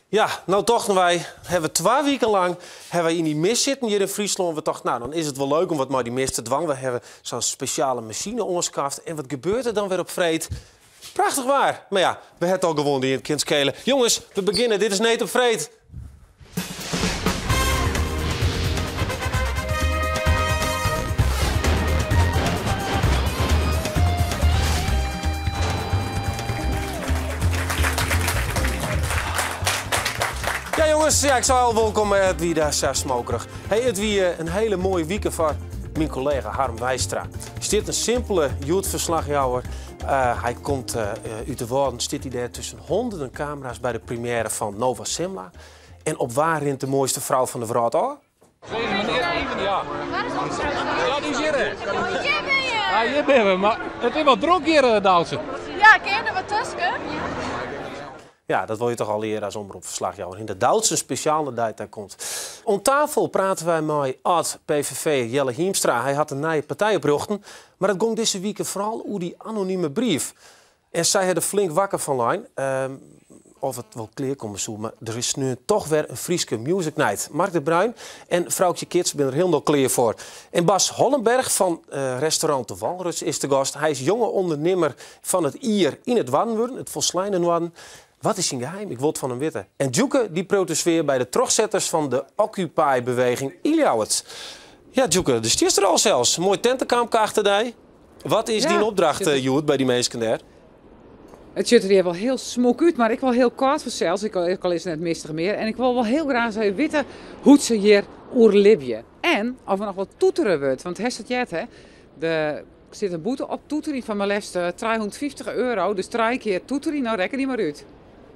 Ja, nou toch wij hebben 2 weken lang in die mist zitten hier in Friesland. We dachten, nou dan is het wel leuk om wat maar die mist te dwang. We hebben zo'n speciale machine onskaft. En wat gebeurt er dan weer op vreed? Prachtig waar. Maar ja, we hebben het al gewonnen in het kindskelen. Jongens, we beginnen. Dit is Neet op vreed. Ja jongens, ik zou al welkom bij het wie daar zo smokerig. Hey, het wie een hele mooie week voor mijn collega Harm Wijstra. Zit een simpele youth-verslagjouwer. Hij komt uit de woorden, zit hij daar tussen honderden camera's bij de première van Nova Simla. En op waar rint de mooiste vrouw van de wereld al? Deze meneer even, ja. Ja, die is hier. Oh, hier ben je! Ja, hier ben we, maar het is wat druk hier, Duitse. Ja, ken je er wat tussen? Ja, dat wil je toch al leren als omroepverslagjouwer. In de Duitse speciale tijd daar komt. Om tafel praten wij met oud-PVV Jelle Hiemstra. Hij had een nieuwe partij oprichten. Maar het ging deze week vooral over die anonieme brief. En zij hadden flink wakker van lijn. Of het wel kleer komen zo, maar er is nu toch weer een Frieske Music Night. Mark de Bruin en vrouwtje Kids zijn er heel kleer voor. En Bas Hollenberg van restaurant De Walrus is de gast. Hij is jonge ondernemer van het Ier in het Waddenwurden, het Volslijnenwadden. Wat is zijn geheim? Ik wil het van hem weten. En Djoeke die protesteert bij de terugzetters van de Occupy-beweging Iljouwert. Ja, Djoeke, dus die is er al zelfs. Een mooi tentenkamp achter die. Wat is die opdracht, Joet, bij die mensen daar? Het ziet er hier wel heel smok uit, maar ik wil heel kort voor zelfs. Ik al is net mistig meer. En ik wil wel heel graag weten hoe ze hier oerlibje. En of er nog wat toeteren wordt. Want het jet, hè. Er zit een boete op toetering van maar liefst €350. Dus 3 keer toetering, nou reken die maar uit.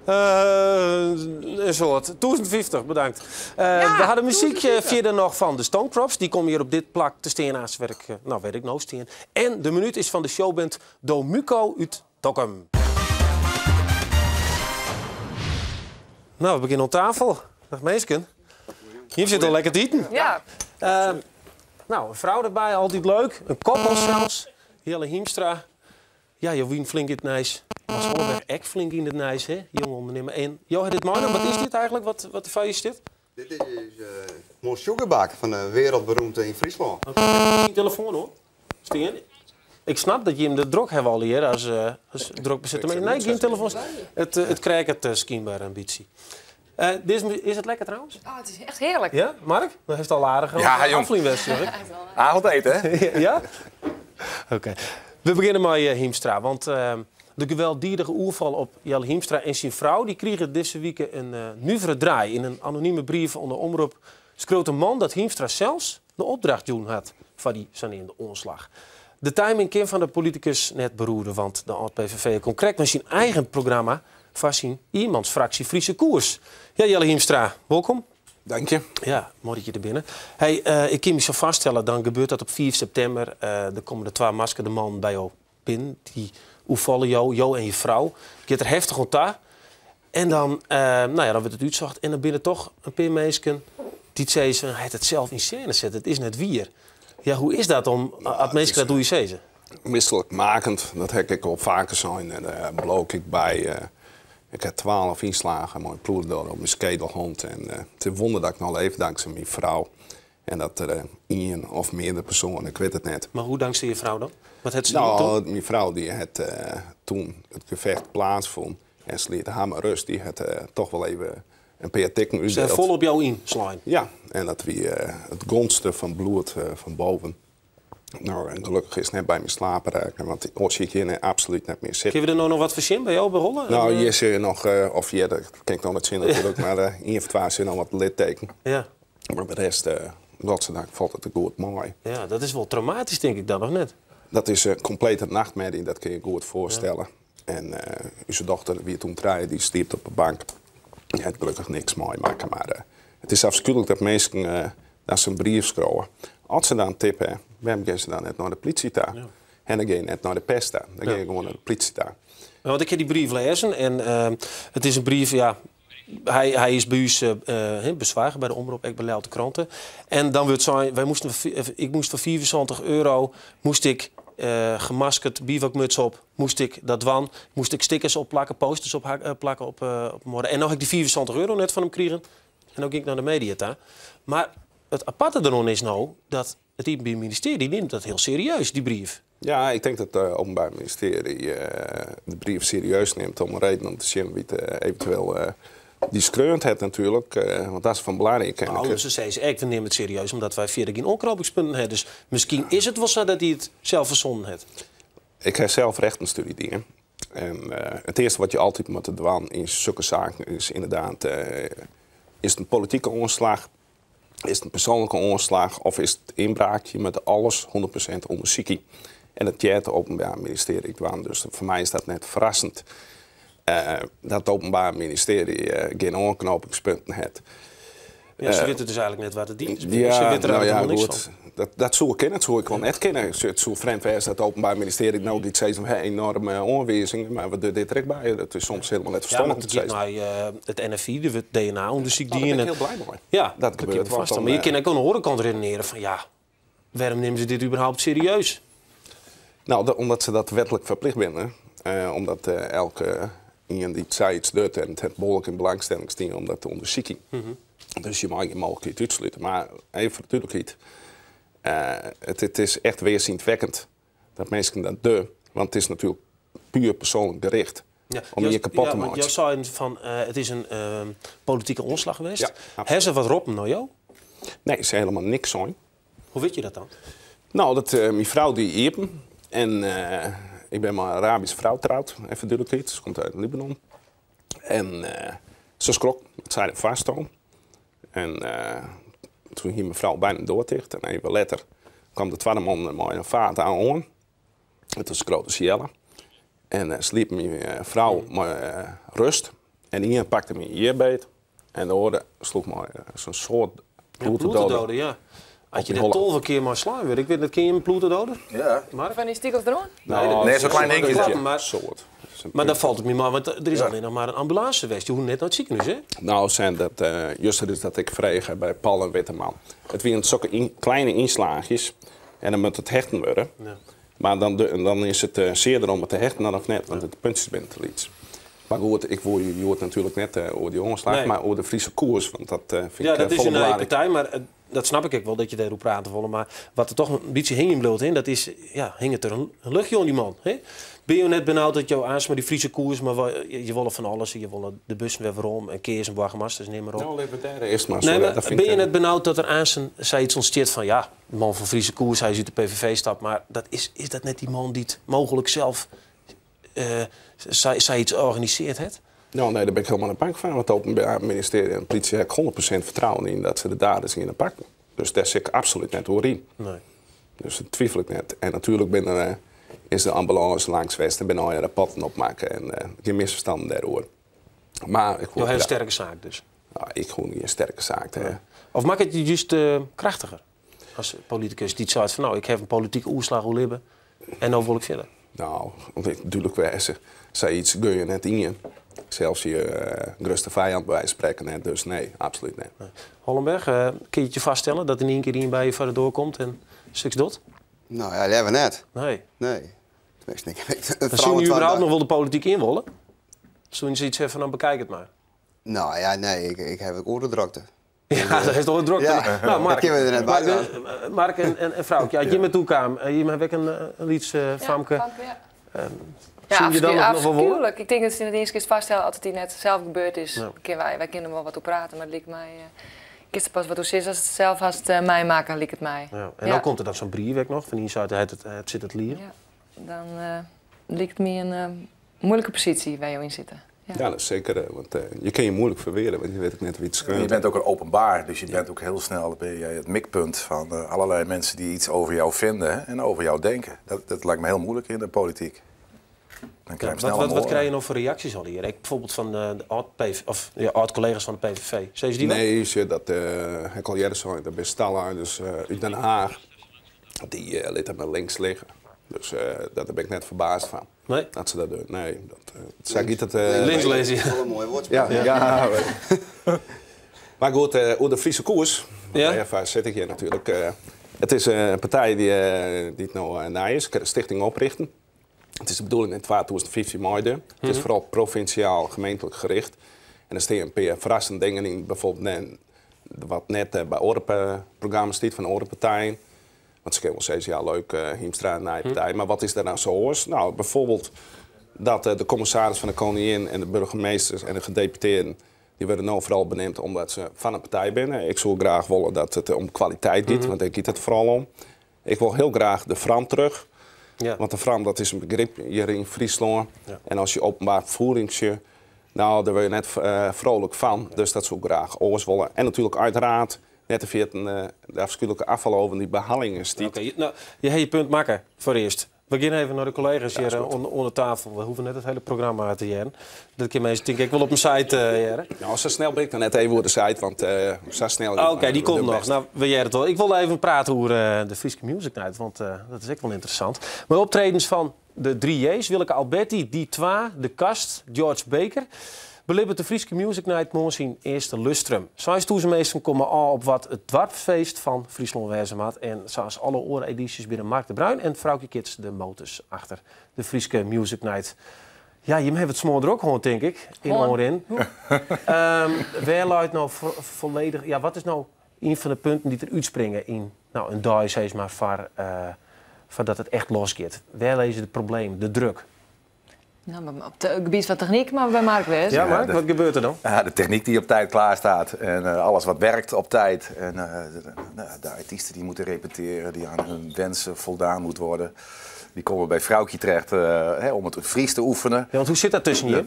Een soort. 1050, bedankt. We hadden muziek verder nog van de Stone Crops. Die komen hier op dit plak te steen naast werk. Nou, weet ik nou steen. En de minuut is van de showband Domuco uit Dokkum. Nou, we beginnen op tafel. Dag meesken. Hier zit al lekker te eten. Ja. Nou, een vrouw erbij, altijd leuk. Een koppel zelfs. Jelle Hiemstra. Ja, je wien flink in het nijs. Bas Hollenberg ek flink in het nijs, hè? Jonge ondernemer. En Jo, dit man, wat is dit eigenlijk? Wat de vuil is dit? Dit is Moon Sugarbak van de wereldberoemde in Friesland. Oké, geen telefoon hoor. Steen. Ik snap dat je hem de druk hebt al hier als drukbezitter. Maar nee, geen telefoon. Het krijgt het schijnbaar ambitie. Is het lekker trouwens? Oh, het is echt heerlijk. Ja, Mark? Dat heeft al aardig afvliegwest, zeg ik. Avondeten, hè? Ja? Oké. We beginnen met Hiemstra, want de gewelddadige oerval op Jelle Hiemstra en zijn vrouw die kregen deze week een nuvere draai. In een anonieme brief onder omroep schreeuwt een man dat Hiemstra zelfs de opdracht doen had van die sanerende onslag. De timing kan van de politicus net beroerde, want de oud-PVV kon correct met zijn eigen programma van zijn iemandsfractie Friese Koers. Ja, Jelle Hiemstra, welkom. Dank je. Ja, mooi dat je er binnen. Hey, ik kan me zo vaststellen, dan gebeurt dat op 4 september. Er komen de 2 maskerde mannen bij jou binnen. Die oevallen jou en je vrouw. Gaat er heftig ontdaan. En dan, dan wordt het uitzocht. En dan binnen toch een paar mensen die zeggen, hij heeft het zelf in scène zetten. Het is net wier. Ja, hoe is dat om, als mensen dat doe je zeggen? Misselijkmakend, dat heb ik al vaker zijn. En daar blook ik bij. Ik heb 12 inslagen, mooi ploer door op mijn skedelhond. En het is wonder dat ik nog leef dankzij mijn vrouw. En dat er één of meerdere personen, ik weet het net. Maar hoe dankzij je vrouw dan? Wat had ze toen? Mijn vrouw die had toen het gevecht plaatsvond. En ze liet haar maar rust. Die had toch wel even een paar tikken uitdeeld. Ze vol op jou inslaan? Ja, en dat wie het grondste van bloed van boven. Nou, en gelukkig is het net bij me slapen raken, want als ik hier absoluut niet meer zit. Kun je er nou nog wat verzin bij jou berollen? Nou, hier zie je nog, of ja, dat kan ik nog niet zien natuurlijk, maar één of 2 zin nog wat litteken. Ja. Maar de rest, godzijdank, valt het goed mooi. Ja, dat is wel traumatisch, denk ik dan nog net. Dat is een complete nachtmerrie, dat kun je goed voorstellen. Ja. En onze dochter, wie toen draaide, die stierf op de bank. Die had gelukkig niks mooi maken, maar het is afschuwelijk dat mensen dat ze een brief schrijven. Als ze dan tippen, waarom gaan ze dan net naar de politie daar? Ja. En dan ga je net naar de pest daar. Dan ga je gewoon naar de politie daar. Want ik heb die brief lezen en het is een brief, ja, hij is bij ons bezwaar bij de omroep, ik bij de kranten. En dan wordt zijn, ik moest voor €75 moest ik gemaskerd, bivakmuts op. Moest ik dat wan, moest ik stickers opplakken, posters plakken op morgen. En nog heb ik die €64 net van hem kregen. En dan ging ik naar de media daar. Maar het aparte erom is nou dat het Openbaar Ministerie neemt dat heel serieus, die brief. Ja, ik denk dat het Openbaar Ministerie de brief serieus neemt om een reden om te zien wie het eventueel die screunt het natuurlijk. Want dat is van belangrijk. Nou, ze zei ze, we nemen het serieus omdat wij verder geen onknopingspunten hebben. Dus misschien is het wel zo dat hij het zelf verzonnen heeft. Ik heb zelf rechtenstudie dingen. En het eerste wat je altijd moet doen in zulke zaken is inderdaad... is het een politieke onslag? Is het een persoonlijke onslag? Of is het inbraakje met alles 100% onderzoeking? En het het Openbaar Ministerie kwam. Dus voor mij is dat net verrassend. Dat het Openbaar Ministerie geen aanknopingspunten heeft. Ja, ze weten dus eigenlijk net wat het dient. Ja, ze weten er nou ja, niks goed. van. Dat zou ik kennen, dat zou ik wel net kennen. Het zou vreemd zijn dat het Openbaar Ministerie nou iets zegt van enorme aanwijzingen, maar we doen dit direct bij. Dat is soms helemaal net verstandig. Ja, maar het NFI, de DNA-onderzoek die... Daar ben ik heel blij mee. Ja, dat gebeurt vast. Maar je kan ook aan de horenkant redeneren van ja, waarom nemen ze dit überhaupt serieus? Nou, omdat ze dat wettelijk verplicht binnen. Omdat elke iemand die iets doet en het behoorlijk in belangstelling stien om dat te onderzoeken. Dus je mag je mogelijkheid uitsluiten. Maar even natuurlijk niet. Het is echt weerzienwekkend dat mensen dat doen. Want het is natuurlijk puur persoonlijk gericht. Ja, om je kapot te maken. Jij zei van het is een politieke onslag geweest. Ja, hebben ze wat roppen nou jou? Nee, is helemaal niks zijn. Hoe weet je dat dan? Nou, dat mijn vrouw die iepen. En ik ben maar een Arabische vrouw trouwd. Even duidelijkheid. Ze komt uit Libanon. En ze schrok. Het zei er vast om. En toen ging mijn vrouw bijna doorticht. En even later kwam de tweede man met een vader aan. Het was een grote ciële. En sliep mijn vrouw met rust. En iemand pakte me hier beet. En de hoorde sloeg me zo'n soort bloeddode. Ja. Had je net 12 keer maar slaan weer. Ik weet dat ken je een bloeddode? Ja. Maar Van die stiekels erom? Nee, zo'n klein dingetje. Maar dat valt het niet maar, want er is alleen nog maar een ambulance geweest. Je hoeft net naar het ziekenhuis, hè? Nou, zijn dat juist is dat ik vreeg bij Paul en Witteman. Het waren zulke kleine inslaagjes en dan moet het hechten worden. Ja. Maar dan is het zeer om het te hechten dan of net, want het puntjes bent er iets. Maar goed, je hoort natuurlijk net over die onslag, maar over de Friese koers, want dat vind ik ja, dat is een partij, maar dat snap ik ook wel dat je daarover praten wil. Maar wat er toch een beetje hing in bloot in, dat is, ja, hing het er een luchtje aan die man. Hè? Ben je net benauwd dat jou aansma die Friese koers, maar je wil van alles, je wil de bussen weer waarom en keers en Borgemasters, neem maar op. Nou, libertaire eerst maar. Nee, maar ben je net benauwd dat er aansma iets ontsteert van ja, de man van Friese koers, hij is uit de PVV stap, maar dat is dat net die man die het mogelijk zelf zij iets organiseert heeft? Nou, nee, daar ben ik helemaal naar bang van. Want het Openbaar Ministerie en de politie heb ik 100% vertrouwen in dat ze de daders in pakken. Dus daar zit ik absoluut net door in. Nee. Dus dat twijfel ik net. En natuurlijk is de ambulance langs geweest en ben al rapporten opmaken en geen misverstanden daarover. Maar ik een hele sterke zaak dus. Nou, ik gewoon niet een sterke zaak. Nee. Of maakt het je juist krachtiger? Als politicus die zegt van nou, ik heb een politieke oerslag hoe libben en dan wil ik verder. Nou, natuurlijk wijzen. Zij iets kun je net in je. Zelfs je grootste vijand bij wijze van spreken net. Dus nee, absoluut niet. Nee. Hollenberg, kun je het je vaststellen dat er niet een keer iemand bij je verder doorkomt en stuks dot? Nou ja, dat hebben we net. Nee. Tenminste, zien jullie überhaupt nog wel de politiek in willen? Zullen ze iets hebben van, dan bekijk het maar. Nou ja, nee, ik heb ook oorlogdrukte. Ja, dat is toch een drukte. Ja, nou, Mark, dat kunnen we er net bij Mark en Vrouwtje, als je met toe kwam, je hebt ook een lieds, Famke. Ja, zie je dan nog wel afschuwelijk. Ik denk dat ze in het eerste keer vaststellen als het hier net zelf gebeurd is. Ja. Wij kunnen wel wat op praten, maar het lijkt mij... Ik is er pas wat hoe zit als het zelf als het mij maken, lijkt het mij. Ja. En dan komt er dan zo'n brief nog, van hier zou het zit het lier. Ja. Dan lijkt het me een moeilijke positie waar je in zitten. Ja, dat is zeker. Want je kan je moeilijk verweren, want je weet ook net wie het schreeuwt. Je bent ook een openbaar, dus je bent ook heel snel het mikpunt van allerlei mensen die iets over jou vinden en over jou denken. Dat lijkt me heel moeilijk in de politiek. Wat krijg je nog voor reacties al hier? Bijvoorbeeld van de oud-collega's van de PVV. Zijn ze die nee, dat heb ik al eerder zo. Dat is Stalla, dus uit Den Haag. Die liet hem links liggen. Dus daar ben ik net verbaasd van. Nee? Dat ze dat doen. Nee, dat zeg ik niet dat... links lezen, Dat is wel een mooi woordspel. Ja. Maar goed, over de Friese koers. Ja? Even zit ik hier natuurlijk. Het is een partij die het nou na is. Ik heb een stichting oprichten. Het is de bedoeling in 2015 maaide. Het is vooral provinciaal, gemeentelijk gericht. En er staan een paar verrassende dingen in. Bijvoorbeeld wat net bij programma's stiet van andere partijen. Want ze kunnen wel zeggen, ja leuk, Hiemstra en partij. Maar wat is daar nou zo oors? Nou, bijvoorbeeld dat de commissaris van de koningin en de burgemeesters en de gedeputeerden... die worden nou vooral benoemd omdat ze van een partij zijn. Ik zou graag willen dat het om kwaliteit gaat, want daar gaat het vooral om. Ik wil heel graag de Fram terug. Ja. Want de Fram, dat is een begrip hier in Friesland. Ja. En als je openbaar vervoeringsje, nou, daar word je net vrolijk van. Dus dat zou ik graag oors willen. En natuurlijk uiteraard net de afschuwelijke afval over die behandelingen. Oké, nou, je hebt je punt maken voor eerst. We gaan even naar de collega's hier onder tafel. We hoeven net het hele programma uit te jaren. Dat keer mensen denk ik wel op mijn site jaren. Nou, zo snel ben ik dan net even over de site, want zo snel... Oké, die komt nog. Best. Nou, we jaren het wel. Ik wil even praten over de Frieske Music Night, want dat is echt wel interessant. Maar optredens van de 3J's, Willeke Alberti, Die Twa, De Kast, George Baker... belibbert de Frieske Music Night morgen in eerste lustrum. Zoals toezemeesten komen al op wat het dwarpfeest van Friesland wezen had. En zoals alle oren edities binnen Mark de Bruin en Vrouwtje Kids de motors achter de Frieske Music Night. Ja, je hebt het smoor er ook gewoon, denk ik, in oren. Waar luidt nou volledig... Ja, wat is nou een van de punten die er uitspringen in een dag, zeg maar, voor dat het echt losgaat? Waar lezen de problemen, de druk? Nou, op het gebied van techniek, maar bij Mark West. Ja, Mark, wat gebeurt er dan? Ja, de techniek die op tijd klaar staat en alles wat werkt op tijd. En de artiesten die moeten repeteren, die aan hun wensen voldaan moet worden. Die komen bij Vrouwtje terecht om het Fries te oefenen. Ja, want hoe zit dat tussen je?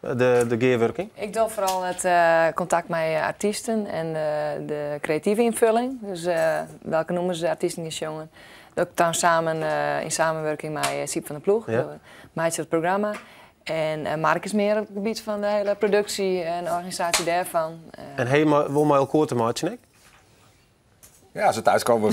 De gearworking? Ik doe vooral het contact met artiesten en de creatieve invulling. Dus welke noemen ze de artiesten die jongen? Dat ik dan samen in samenwerking met Siep van der Ploeg. Ja. Maatje het programma. En Mark is meer op het gebied van de hele productie en de organisatie daarvan. En helemaal wil maar elkaar te maken, ja, als ze thuiskomen.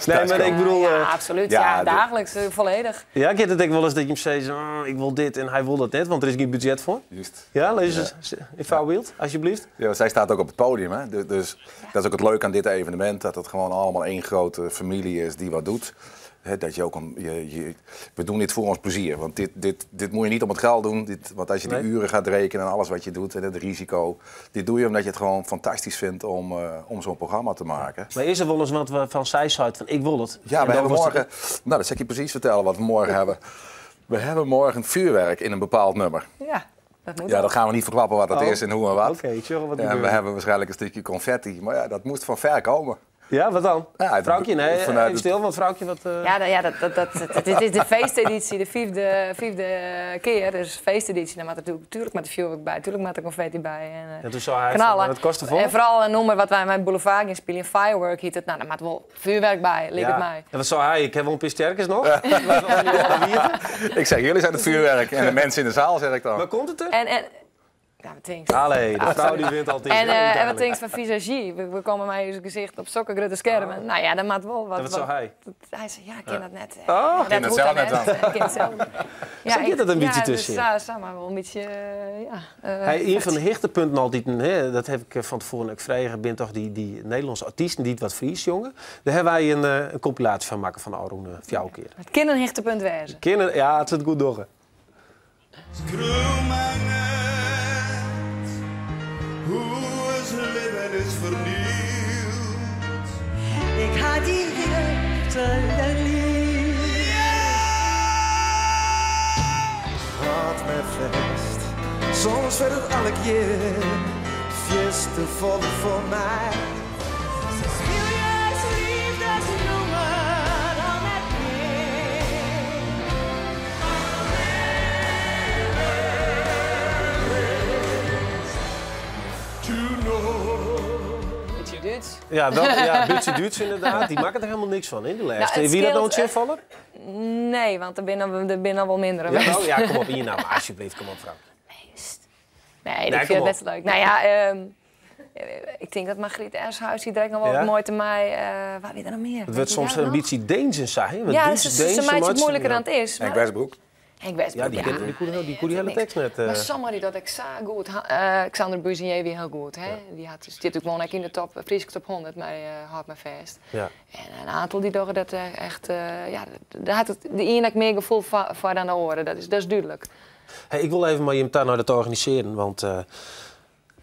Nee, maar ik bedoel... Ja, absoluut. Ja, dagelijks, volledig. Ja, ik heb het wel eens dat je hem zegt, ik wil dit en hij wil dat net, want er is geen budget voor. Juist. Ja, lees eens in voorbeeld, alsjeblieft. Ja, zij staat ook op het podium, hè. Dus dat is ook het leuke aan dit evenement, dat het gewoon allemaal één grote familie is die wat doet. He, dat je ook we doen dit voor ons plezier, want dit moet je niet om het geld doen. Want als je die uren gaat rekenen en alles wat je doet en het risico, dit doe je omdat je het gewoon fantastisch vindt om zo'n programma te maken. Maar is er wel eens wat we van zij van ik wil het? Ja, we hebben morgen, nou dat zal ik je precies vertellen wat we morgen hebben. We hebben morgen vuurwerk in een bepaald nummer. Ja. Dat dat gaan we niet verklappen wat dat is en hoe en wat. Oké, wat en we hebben waarschijnlijk een stukje confetti, maar ja, dat moest van ver komen. Ja, wat dan? Ja, Vrouwtje, nee, even stil, want Vrouwtje wat... Het is de feesteditie, de vijfde keer, dus feesteditie. Daar maakt natuurlijk met de vuurwerk bij, natuurlijk met de confetti bij. En toen zou hij knallen. Het kosten voor? En vooral een nummer wat wij met Boulevard in spelen, Firework heet het. Nou, daar maakt wel vuurwerk bij, lijkt het mij. En wat zou hij? Ik heb wel een paar sterkers nog. Ik zeg, jullie zijn het vuurwerk en de mensen in de zaal, zeg ik dan. Waar komt het er? Ja, wat denk je? Allee, de vrouw die wint altijd. En wat denk je van visagie? We komen met je gezicht op zulke grote schermen. Oh. Nou ja, dat maakt wel wat. En wat zou hij? Hij zei, ja, ik ken dat net. Ik ken het zelf net dan. Ik ken het zelf. Ja, zit dat een beetje tussen? Ja, dus, maar wel een beetje, een van de hechtepunten altijd, dat heb ik van tevoren ook vregen, ben toch die Nederlandse artiesten die het wat Fries jongen. Daar hebben wij een compilatie van maken van Aroen voor keer. Het kan een hechtepunt wezen. Ja, het zit goed door. Hoe is leven is vernieuwd. Ik had die liefde lief. Wat met feest. Soms werd het elk jaar fieste vol voor mij. Ze speel je als liefdesnummer dan met Ja, een beetje Duits inderdaad. Die maken er helemaal niks van in de lijst. Nou, wie dat nou een chefvaller? Nee, want er binnen wel minder. Ja, kom op hier nou. Maar alsjeblieft, kom op vrouw. Nee, ik vind het best leuk. Nou ja, ik denk dat Margriet Ershuis, die direct nog wel wat mooi te mij. Waar wie er nog meer? Het wordt soms een beetje Deens in zijn. Ja, ze maakt het moeilijker dan het is. En Westbroek. Ik weet Ja, die kon die hele tekst net. Maar sommigen die dat ik zo goed. Xander Buzier weer heel goed. Hè? Ja. Die zit natuurlijk gewoon in de top, Friese top 100, maar houdt me vast. Ja. En een aantal die dachten dat echt, daar had het de ene meer gevoel voor dan de andere. Dat is duidelijk. Hey, ik wil even maar je daar naar te organiseren, want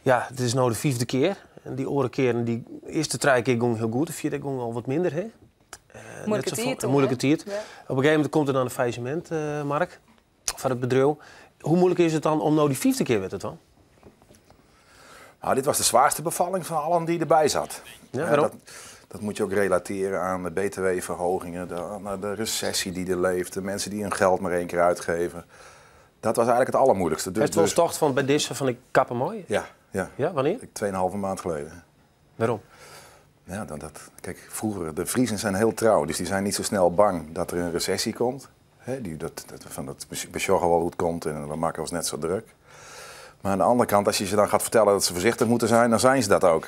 het is nou de 4e keer. En die andere keren, die eerste 3 keer ging heel goed, de 4e ging al wat minder. Hè? Moeilijke tijd. Ja. Op een gegeven moment komt er dan een faillissement, Mark, van het bedrijf. Hoe moeilijk is het dan om nou die 5e keer werd het dan? Nou, dit was de zwaarste bevalling van allen die erbij zat. Ja, waarom? Dat moet je ook relateren aan de btw-verhogingen, de recessie die er leeft, de mensen die hun geld maar 1 keer uitgeven. Dat was eigenlijk het allermoeilijkste. Het was toch van bij deze van ik kappen mooi? Ja. Ja, wanneer? 2,5 maand geleden. Waarom? Ja, kijk, vroeger, de Friesen zijn heel trouw, dus die zijn niet zo snel bang dat er een recessie komt. Dat besjoggen wel goed komt en we maken ons net zo druk. Maar aan de andere kant, als je ze dan gaat vertellen dat ze voorzichtig moeten zijn, dan zijn ze dat ook.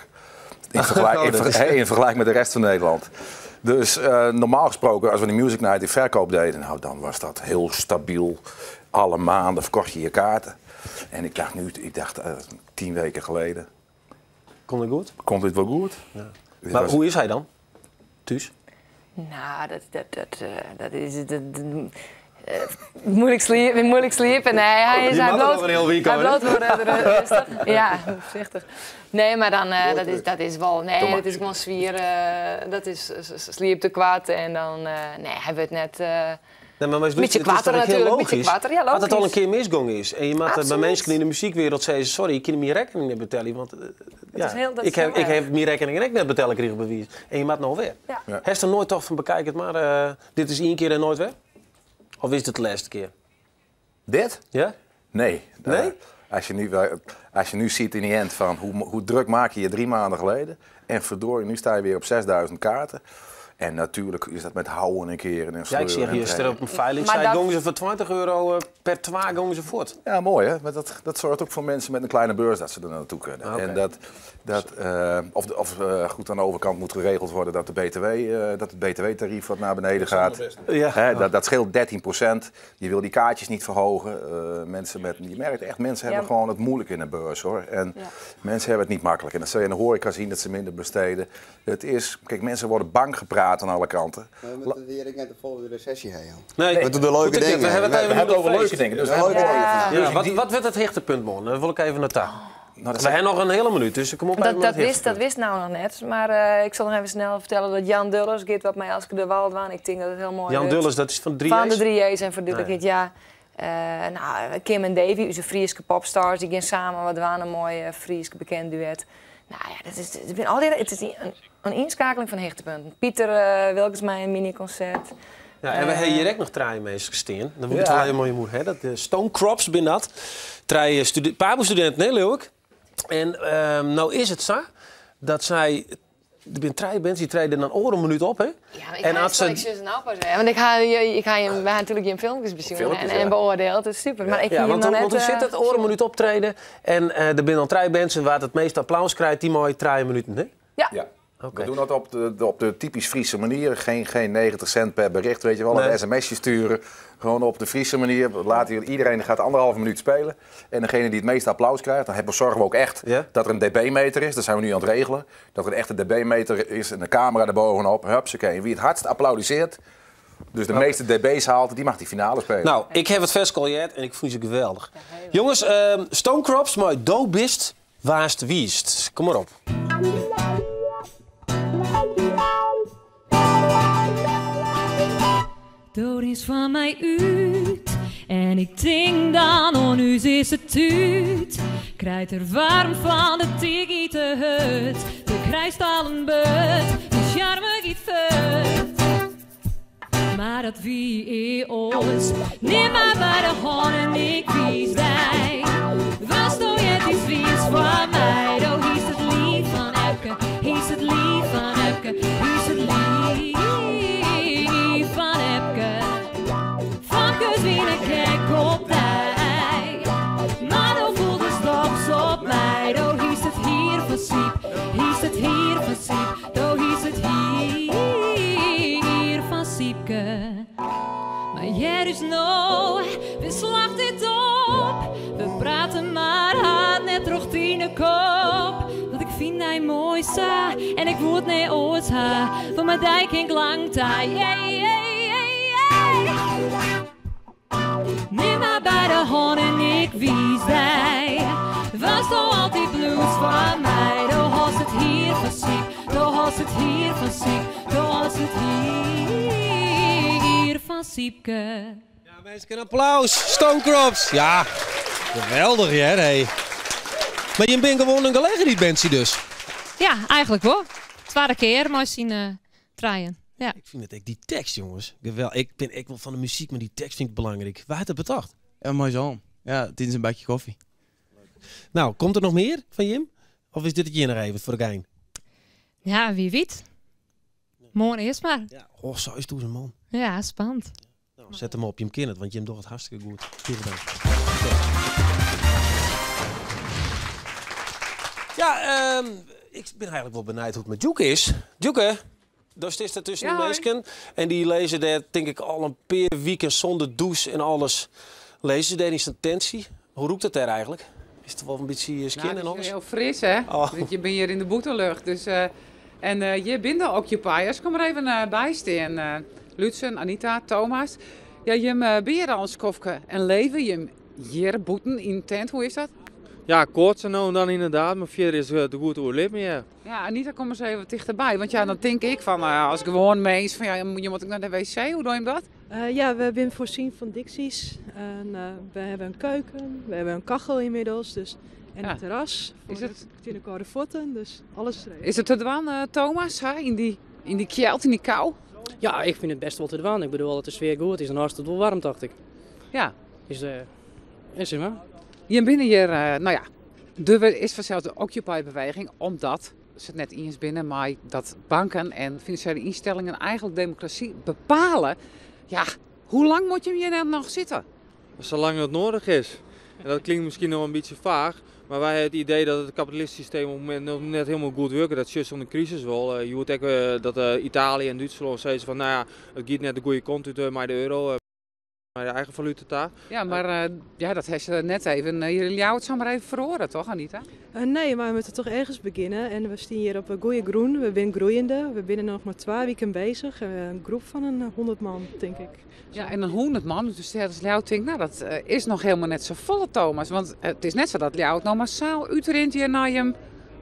In vergelijking met de rest van Nederland. Dus normaal gesproken, als we die Music Night in verkoop deden, nou, dan was dat heel stabiel. Alle maanden verkocht je je kaarten. En ik dacht 10 weken geleden. Komt het goed? Komt dit wel goed? Ja. Maar hoe is hij dan? Thuis? Nou, dat is moeilijk sliepen. Nee, hij is bloot worden rustig. Ja, voorzichtig. Nee, maar dan dat is wel. Nee, het is gewoon zwier. Dat is sliep te kwaad en dan. Nee, hij wordt net. Nee, maar het is heel logisch. Als het al een keer misgong is en je moet bij mensen in de muziekwereld zeggen: sorry, ik kan mijn rekening niet betalen, want ik heb mijn rekening net betalen kregen bewijs. En je moet nou weer. Ja. Heeft er nooit toch van bekijk het maar, dit is 1 keer en nooit weer? Of is het de laatste keer? Dit? Ja? Nee. Nee? Als je nu ziet in die end van hoe druk maak je 3 maanden geleden en verdorie, nu sta je weer op 6000 kaarten. En natuurlijk is dat met houden een keer en sleuren. Ja, ik zeg hier op een veilingsite gongen ze voor €20 per 2 gongen ze voort. Ja, mooi hè. Maar dat zorgt ook voor mensen met een kleine beurs dat ze er naartoe kunnen. Okay. En goed aan de overkant moet geregeld worden dat het btw-tarief wat naar beneden gaat. Ja. Dat scheelt 13%. Je wil die kaartjes niet verhogen. Je merkt echt, mensen hebben gewoon het moeilijk in de beurs hoor. En mensen hebben het niet makkelijk. En dat zul je in de horeca zien dat ze minder besteden. Kijk, mensen worden bang gepraat aan alle kanten. We moeten weer net de volgende recessie heen. Nee, we doen de leuke dingen. We hebben het over leuke dingen. Dus wat werd het hechtepunt, man? Dan wil ik even naar taal. We hebben nog een hele minuut, dus kom op dat wist nou nog net. Maar ik zal nog even snel vertellen dat Jan Dullers gaat wat mij als ik de Wald waan. Ik denk dat het heel mooi Jan Dullers, dat is van 3J's? Van de 3J's en voor duidelijkheid, Kim en Davy, onze Frieske popstars, die gaan samen wat waren een mooie Frieske bekend duet. Nou ja, het is een inschakeling van hechtepunten. Pieter Wilkens mij een mini-concert. Ja, en we hebben hier ook nog 3 mensen gestaan. Dan moet je het wel helemaal je moeder hebben. Dat Stone Crops ben dat. 3 Pabo-studenten, heel leuk. En nou is het zo dat zij. Er zijn 3 mensen die treden dan over een minuut op, hè? Ja, maar ik ga want we gaan natuurlijk je filmpjes bezien en beoordeeld. Dat is super. Maar want hoe zit het over een minuut optreden en er zijn al 3 mensen waar het meeste applaus krijgt, die mooie 3 minuten, hè? Ja. Okay. We doen dat op de typisch Friese manier. Geen 90 cent per bericht, weet je wel. Een sms'je sturen. Gewoon op de Friese manier. Iedereen gaat 1,5 minuut spelen. En degene die het meeste applaus krijgt, dan zorgen we ook echt dat er een dB-meter is. Dat zijn we nu aan het regelen. Dat er echt een dB-meter is en een camera erbovenop. Hupsakee. Wie het hardst applaudisseert, dus de meeste dB's haalt, die mag die finale spelen. Nou, ik heb het festcolliërt en ik vond ze geweldig. Jongens, Stone Crops, maar do bist, waast wiest. Kom maar op. Door is van mij uit en ik denk dan on u is het uit. Krijgt er warm van de tiggy te hut. De krijgt al een but, de charme giet vet. Maar dat wie ons, neem maar bij de hand en ik wies jij. Was doe je het is wies van mij, oh hier is het lief van Epke, hier is het lief van Epke, hier is het lief van Epke. Van kus wie een kijk op mij, maar dan voelt de stops op mij. Oh hier is het hier van Siep, hier is het hier van Siep, oh hier is het hier van Siepke. Maar jij dus nou, we dij mooi sa. En ik word niet oors haar, voor mijn dijk in lang tijd. Neem maar bij de hand en ik wies dij. Was toch altijd blues van mij. Doe hast het hier van ziek, doe hast het hier van ziek, doe hast het hier van Siepke. Ja, mensen, een applaus. Stone Crops. Ja, geweldig, hè? Hey. Maar je bent gewoon een collega die bent dus. Ja, eigenlijk wel. Tweede keer, maar zien draaien. Ja. Ik vind het echt die tekst, jongens. Geweldig. Ik ben echt wel van de muziek, maar die tekst vind ik belangrijk. Waar had het bedacht? Ja, mooi zo. Ja, dit is een bakje koffie. Nou, komt er nog meer van Jim? Of is dit het nog even voor de gein? Ja, wie weet. Morgen eerst maar. Ja. Oh, zo is het een man. Ja, spannend. Nou, zet hem op, Jim kent het, want Jim doet het hartstikke goed. Hier gedaan. Ja, ik ben eigenlijk wel benieuwd hoe het met Joeke is. Joeke, daar is er tussen de mensen. En die lezen daar, denk ik, al een paar weken zonder douche en alles. Lezen ze daar in sententie. Hoe roept het daar eigenlijk? Is het wel een beetje skin en alles? Het is heel fris, hè? Oh. Want je bent hier in de boetelucht. Dus, je bent de occupiers. Kom er even bij staan. Lutsen, Anita, Thomas. Ja, je ben je al een skofke en leven. Je hier boeten in tent. Hoe is dat? Ja, kort zo nou en dan inderdaad, maar verder is het goed overleven, ja. Ja, Anita, kom eens even dichterbij. Want ja, dan denk ik van, als ik gewoon mees van, ja, je moet ook naar de wc. Hoe doe je dat? Ja, we hebben voorzien van Dixies. En, we hebben een keuken, we hebben een kachel inmiddels. Dus, en een terras voor de koude voeten. Dus alles is er. Is het te doen, Thomas, hè? In die kjeld, in die kou? Ja, ik vind het best wel te doen. Ik bedoel, het is weer goed. Het is een hartstikke wel warm, dacht ik. Ja. Is het maar. Je binnen hier, nou ja, er is vanzelf de Occupy-beweging, omdat ze het net eens binnen, maar dat banken en financiële instellingen eigenlijk democratie bepalen. Ja, hoe lang moet je hier nog zitten? Zolang het nodig is. En dat klinkt misschien nog een beetje vaag, maar wij hebben het idee dat het kapitalistische systeem op het moment nog net helemaal goed werkt. Dat is onder de crisis wel. Je hoort ook dat Italië en Duitsland zeggen van, nou ja, het gaat net de goede kant uit met de euro. Maar de eigen valuta daar. Ja, maar dat heeft ze net even. Jullie jou het zomaar even verhoren, toch, Anita? Nee, maar we moeten toch ergens beginnen. En we staan hier op een goede groen. We zijn groeiende. We zijn nog maar 2 weken bezig. Een groep van 100 man, denk ik. Ja, en een 100 man. Dus Ljouwt denkt, nou, dat is nog helemaal net zo volle, Thomas. Want het is net zo dat Ljouwt nog massaal uitrent hier naar je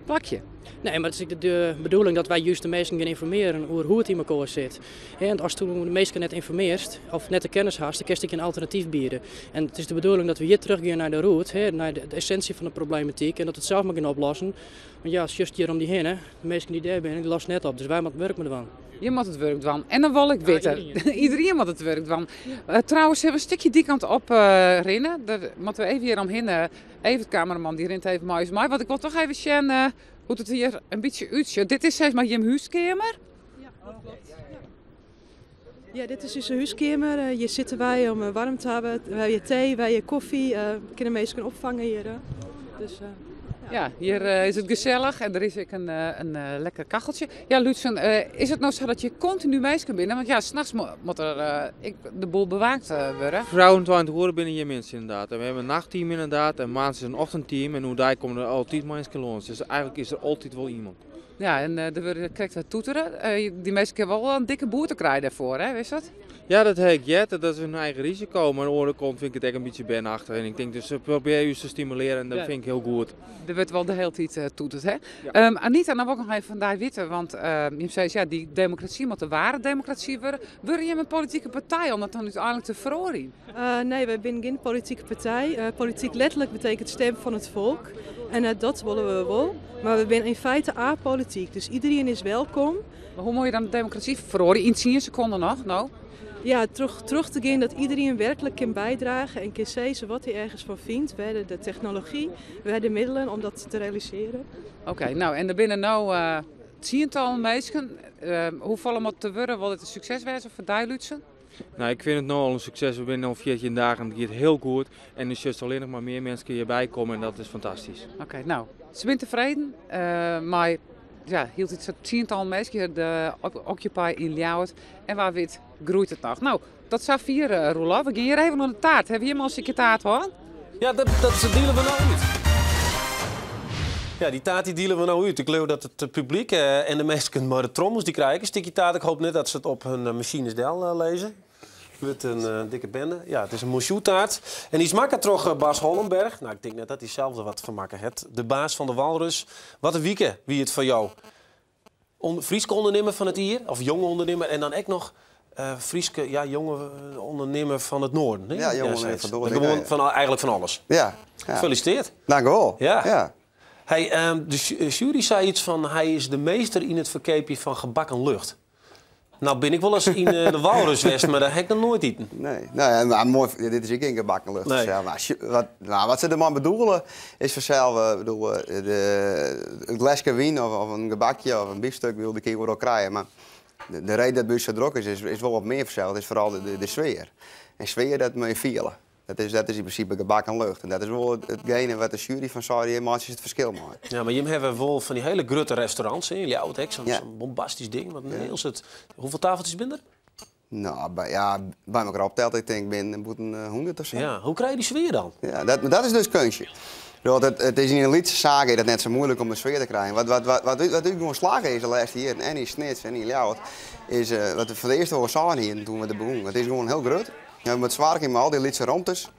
plakje. Nee, maar het is de bedoeling dat wij juist de mensen gaan informeren over hoe het in elkaar zit. En als toen de mensen net informeert, of net de kennis haast, dan kun je een alternatief bieden. En het is de bedoeling dat we hier teruggaan naar de root, naar de essentie van de problematiek. En dat we het zelf maar gaan oplossen. Want ja, juist hier om die heen, de mensen die daar zijn, die lossen net op. Dus wij moeten werk met ervan. Je moet het werk doen. En dan wil ik weten. Iedereen moet het werk doen. Trouwens, hebben we een stukje die kant op rennen. Daar moeten we even hier omheen. Even de cameraman die rent even mooi is mij. Want ik wil toch even zien hoe het hier een beetje uitziet. Dit is zeg maar je huiskamer. Ja, dat klopt. Ja, dit is dus een huiskamer. Hier zitten wij om warm te hebben. Wij hebben thee, wij hebben koffie. We kunnen mensen opvangen hier. Dus, ja, hier is het gezellig en er is ook een lekker kacheltje. Ja, Lutsen, is het nou zo dat je continu mee kan binnen? Want ja, s'nachts moet er de boel bewaakt worden. Vrouwen 20 uur binnen je mensen inderdaad. En we hebben een nachtteam inderdaad en maandag is een ochtendteam. En hoe daar komen er altijd mensen langs. Dus eigenlijk is er altijd wel iemand. Ja, en er krijgt wat toeteren. Die mensen kunnen wel een dikke boete krijgen daarvoor, hè? Wist dat? Ja, dat heb ik jet. Dat is hun eigen risico. Maar aan de andere kant vind ik het echt een beetje benachtig. En ik denk dus probeer je te stimuleren en dat vind ik heel goed. Er wordt wel de hele tijd toeterd, hè? Ja. Anita, dan wil ik nog even vandaag weten. Want je zei, ja, die democratie moet de ware democratie worden. Wil je een politieke partij om dat dan uiteindelijk te verhoren? Nee, wij zijn geen politieke partij. Politiek letterlijk betekent stem van het volk. En dat willen we wel. Maar we zijn in feite apolitiek. Dus iedereen is welkom. Maar hoe moet je dan de democratie verhoren? In 10 seconden nog? Nou? Ja, terug te gaan dat iedereen werkelijk kan bijdragen en kan zeggen wat hij ergens van vindt. We hebben de technologie, we hebben de middelen om dat te realiseren. Oké, nou en er binnen nou tientallen mensen. Hoeveel moet te worden? Wil het een succes wezen voor die Lutsen? Nou, ik vind het nu al een succes. We zijn al 14 dagen en het gaat heel goed. En er zullen alleen nog maar meer mensen hierbij komen en dat is fantastisch. Oké, nou, ze zijn tevreden. Maar ja, hield het zo'n tiental mensen hier de Occupy in Ljouwert. En waar wit groeit het nog. Nou, dat zou 4 Roelof. We gaan hier even naar de taart. Hebben we hier al een stukje taart hoor? Ja, dat dealen we nou niet. Ja, die taart die dealen we nou uit. Ik geloof dat het publiek en de mensen maar de trommels die krijgen. Stikkie taart, ik hoop net dat ze het op hun machines del lezen. Met een dikke bende. Ja, het is een mouchoutaart. En die smaakt toch Bas Hollenberg. Nou, ik denk net dat hij zelf er wat van maken heeft. De baas van de Walrus. Wat een weekend, wie het voor jou? Frieske ondernemer van het hier, of jonge ondernemer. En dan ook nog Frieske, ja, jonge ondernemer van het Noorden. Nee? Ja, jonge ondernemer van het Noorden. Gewoon eigenlijk van alles. Ja. Gefeliciteerd. Dank u wel. Ja. Hey, de jury zei iets van, hij is de meester in het verkepen van gebakken lucht. Nou ben ik wel eens in de Walrus geweest, maar daar heb ik nog nooit eten. Nee, maar mooi, dit is ook geen gebakken lucht. Nee. Wat ze ermee bedoelen is vanzelf, een glasje wien of een gebakje of een biefstuk wil de keer wel krijgen. Maar de reden dat het buis zo druk is wel wat meer vanzelf. Het is vooral de sfeer. En sfeer dat moet je vieren. Dat is in principe gebakken lucht. En dat is wel hetgene wat de jury van zei, die maatjes het verschil maakt. Ja, maar je hebt wel van die hele grote restaurants in Ljouwert, zo'n bombastisch ding. Wat is het? Hoeveel tafeltjes ben er? Nou, bij elkaar optelt, ik denk binnen een 100 of zo. Ja, hoe krijg je die sfeer dan? Ja, dat is dus kunstje. Het is in een liedse zaak is dat net zo moeilijk om de sfeer te krijgen. Wat u gewoon slagen is de laatste hier, en in Snits en in Ljouwert, is wat we voor de eerste wel zagen hier toen we er begonnen. Het is gewoon heel groot. Ja, met zwaar in al die liedse romtes,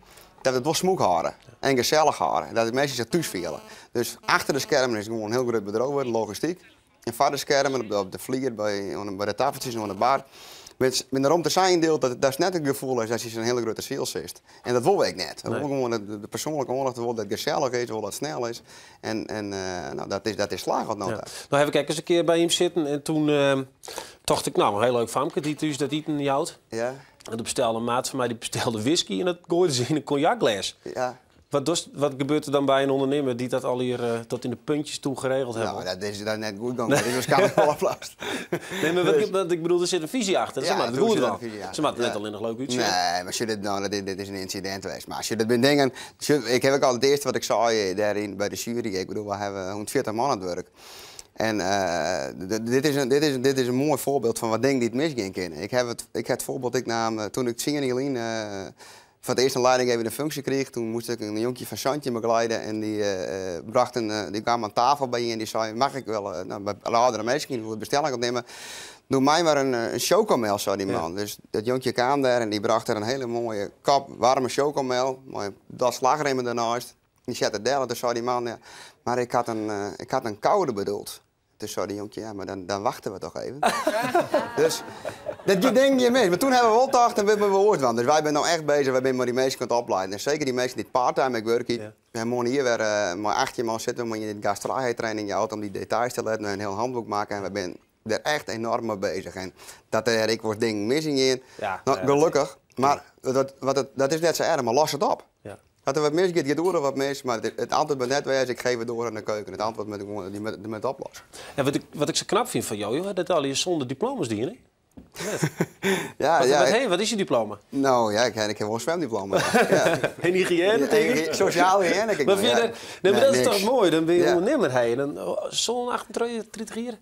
dat het wel smoek houden en gezellig houden. Dat de mensen zich thuis vielen. Dus achter de schermen is gewoon een heel groot bedrijf, logistiek. En voor de schermen, op de vlier, bij de tafeltjes en aan de bar. Met de romte zijn deel dat het net het gevoel is als je zo'n hele grote ziel zit. En dat wil ik net. We willen gewoon de persoonlijke aandacht, dat het gezellig is, dat het snel is. En nou, dat is slagen wat nodig. Nou heb ik eens een keer bij hem zitten en toen dacht ik, nou, een heel leuk famke die thuis dat eten houdt. Ja. En de bestelde maat van mij die bestelde whisky en dat gooide ze in een cognacglas. Ja. Wat gebeurt er dan bij een ondernemer die dat al hier tot in de puntjes toe geregeld heeft? Nou, dat is net goed gegaan. Dat is waarschijnlijk wel aplast. Nee, maar wat ik bedoel, er zit een visie achter. Ze maken het goed wel. Ze maken het net alleen nog leuk uitzien. Nee, maar als je dit is een incident geweest. Maar als je dat bent dingen... Ik heb ook al het eerste wat ik zei daarin bij de jury. Ik bedoel, we hebben 140 man aan het werk. En dit is een mooi voorbeeld van wat dingen die het misgaan kunnen. Ik heb het voorbeeld, toen ik Sien en Helene voor het eerst een leidinggevende functie kreeg, toen moest ik een jonkje van Santje begeleiden en die kwam aan tafel bij je en die zei, mag ik wel, bij oudere mensen voor de bestelling opnemen, doe mij maar een chocomel, zei die man. Ja. Dus dat jonkje kwam daar en die bracht er een hele mooie kap warme chocomel, dat slagremmen ernaast. Die zette het delen, toen zei die man, ja, maar ik had een koude bedoeld. Toen zei die jonkje, ja, maar dan wachten we toch even. Dus dat denk je mis. Maar toen hebben we wel gedacht en we hebben gehoord van. Dus wij zijn nou echt bezig, wij zijn maar die mensen aan het opleiden. En zeker die mensen die part-time werken. We hebben hier weer maar 18 man zitten, maar in de gastvrijheidstraining je auto om die details te letten en een heel handboek maken. En we zijn er echt enorm mee bezig. En dat ik word dingen missing in. Ja, nou, gelukkig. Maar dat is net zo erg, maar los het op. Ja. Dat er wat mis gaat door of wat mis, maar het antwoord met net wees, ik geef het door aan de keuken. Het antwoord met oplossen. Ja, wat ik zo knap vind van jou, dat al je zonder diploma's dienen. Wat is je diploma? Nou ja, ik heb wel een zwemdiploma. Ja. En hygiëne tegen? Sociaal hygiëne. Maar dat is toch mooi, dan ben je ondernemer. Zo'n 38 jaar?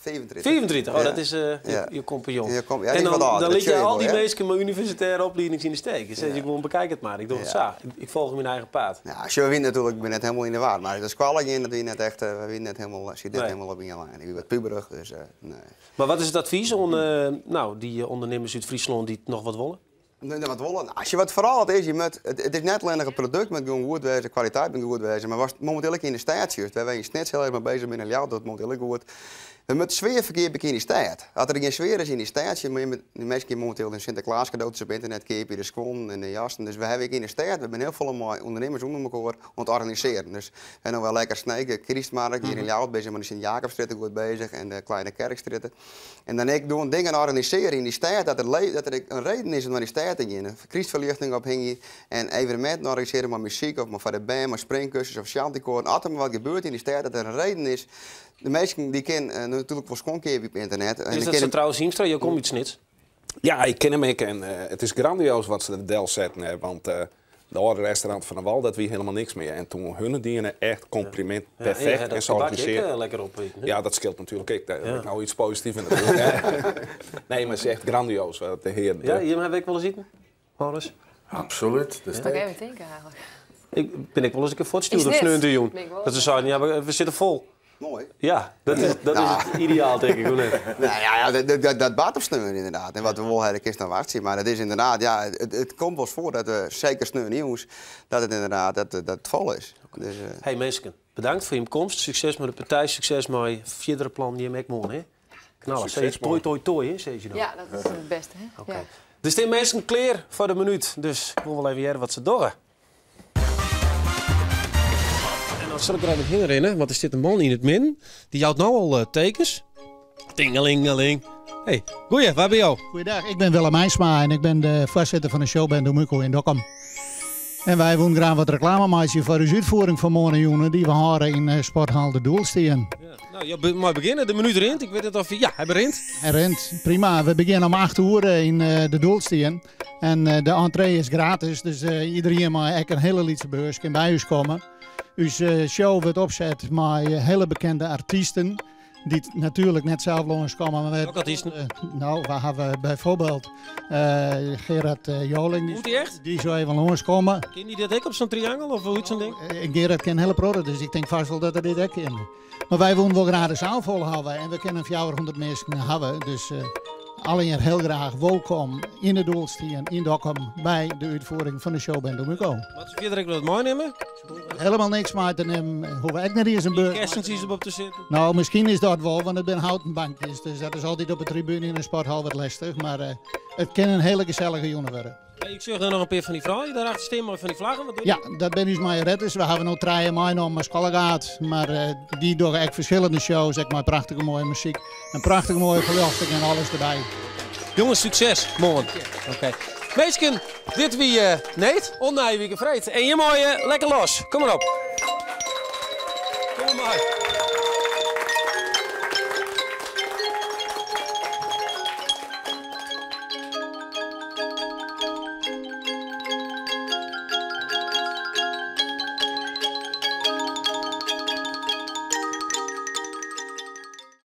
34, dat is je compagnon. En dan liet je al die mensen met universitaire opleiding in de steek. Zeg je gewoon, bekijk het maar. Ik doe het zo. Ik volg mijn eigen paard. Ja, als je wint natuurlijk, ik ben net helemaal in de war. Maar dat is kwalijk in dat we net echt, helemaal op in lijn. Ik ben wat puberig, dus nee. Maar wat is het advies aan die ondernemers uit Friesland die nog wat willen? Nee, wat willen. Als je wat vooral is, het is net alleen een product met gewoon goed wezen, kwaliteit met goed wezen. Maar was momenteel in de staatjes. Wij zijn net heel erg mee bezig met een jou, dat momenteel goed. We moeten sfeerverkeer bekijken in die stad. Als er geen sfeer is in die stad, je moet de meesten momenteel een Sinterklaas cadeautjes op internet kopen, de schoen en de jassen. Dus we hebben in de stad, we hebben heel veel ondernemers onder elkaar aan het organiseren. Dus we hebben nog wel lekker snijden, Christmarkt hier in Ljouwert bezig, maar de Sint-Jacobstraat goed bezig en de kleine kerkstraat. En dan ik doe dingen organiseren in die stad, dat er een reden is om naar die stad te gaan. Christverlichting ophangen en evenementen organiseren met muziek of voor de band, met springkussens of chanticoor. Altijd maar wat gebeurt in die stad, dat er een reden is. De meesten die kennen natuurlijk wel schoonkeer op internet. Is dat zo trouwens, Hiemstra? Je komt uit Snits? Ja, ik ken hem ook en het is grandioos wat ze er del zetten. Want de oude restaurant van de Wal, dat wie helemaal niks meer. En toen hun dienen echt compliment perfect en zo georganiseerd. Lekker op. Ja, dat scheelt natuurlijk ook. Daar heb ik nou iets positiefs in natuurlijk. Nee, maar het is echt grandioos. De heer. Ja, hier heb ik wel eens eten, Maurits. Absoluut. Dat kan je even denken eigenlijk. Ben ik wel eens een keer voortstuurd op Sneuntejoen. Dat ze zeiden, ja, we zitten vol. Mooi. Ja, dat is het ideaal, denk ik. Hoe net? Nou ja, dat baat op steun inderdaad. En wat we wel hebben is dan wachten. Maar het is inderdaad, ja, het komt wel eens voor dat we zeker steun nieuws, dat het inderdaad dat het vol is. Dus, hey mensen, bedankt voor je komst. Succes met de partij, succes met je verdere plan die je maakt morgen, hè? Knallen, steeds toi, hè, zeg je dan. Ja, dat is het beste, hè? Okay. Ja. Dus de mensen klaar voor de minuut. Dus ik wil wel even jaren wat ze doen. Zal ik er even herinneren, want er zit een man in het min. Die houdt nou al tekens. Tingelingeling. Hey, goeie, waar ben je? Goeiedag, ik ben Willem Eijsma en ik ben de voorzitter van de showband Domuco in Dokkum. En wij willen graag wat reclame maken voor de uitvoering van morgen, jongen, die we houden in Sporthal de Doelsteen. Ja, nou, je mag beginnen, de minuut rent. Ik weet het of je... Ja, hij begint. Hij rent, prima. We beginnen om 8 uur in de Doelsteen. En de entree is gratis, dus iedereen mag een hele lietse beurs kan bij ons komen. Onze show wordt opgezet met hele bekende artiesten. Die natuurlijk net zelf langskomen. Maar welke artiesten? Nou, we hebben bijvoorbeeld Gerard Joling. Die zou even langskomen. Ken je dat ook op zo'n triangel of hoe zo'n ding? Gerard kent hele proden, dus ik denk vast wel dat hij dit ook kent. Maar wij willen wel graag de zaal vol houden. En we kunnen 400 mensen hebben. Dus alleen heel graag welkom in de Doelsteen in Dokkum bij de uitvoering van de showband Domuco. Wat is verder dat mooi nemen? Helemaal niks mee te nemen. Hoeven ik niet eens een beurt. Kerstens op te zitten? Nou, misschien is dat wel, want het zijn houten bankjes. Dus dat is altijd op de tribune in een sporthal wat lastig. Maar het kan een hele gezellige jongen worden. Hey, ik zeg dan nog een paar van die vragen. Daarachter staan maar van die vlaggen. Wat doe je? Ja, dat ben dus mijn redders. We hebben nog 3 meegenomen met collegaat. Maar die doen echt verschillende shows. Echt maar prachtige mooie muziek. En prachtige mooie verlichting en alles erbij. Jongens, succes morgen. Oké. Meesken, dit wie Neet, onnij wie gevreed. En je mooie lekker los. Kom maar op. Kom maar.